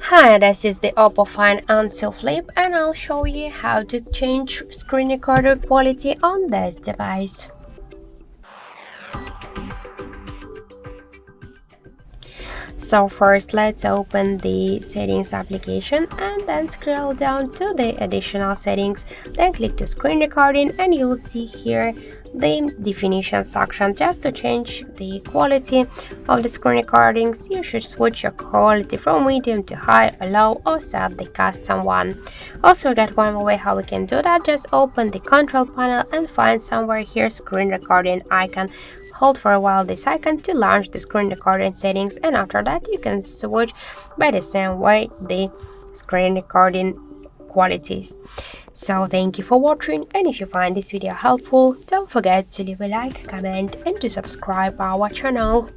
Hi, this is the OPPO Find N2 Flip and I'll show you how to change screen recorder quality on this device. So first let's open the settings application and then scroll down to the additional settings, then click to screen recording and you'll see here the definition section. Just to change the quality of the screen recordings, you should switch your quality from medium to high or low or set the custom one. Also, we got one more way how we can do that. Just open the control panel and find somewhere here screen recording icon. Hold for a while this icon to launch the screen recording settings, and after that you can switch by the same way the screen recording qualities. So thank you for watching, and if you find this video helpful, don't forget to leave a like, comment and to subscribe our channel.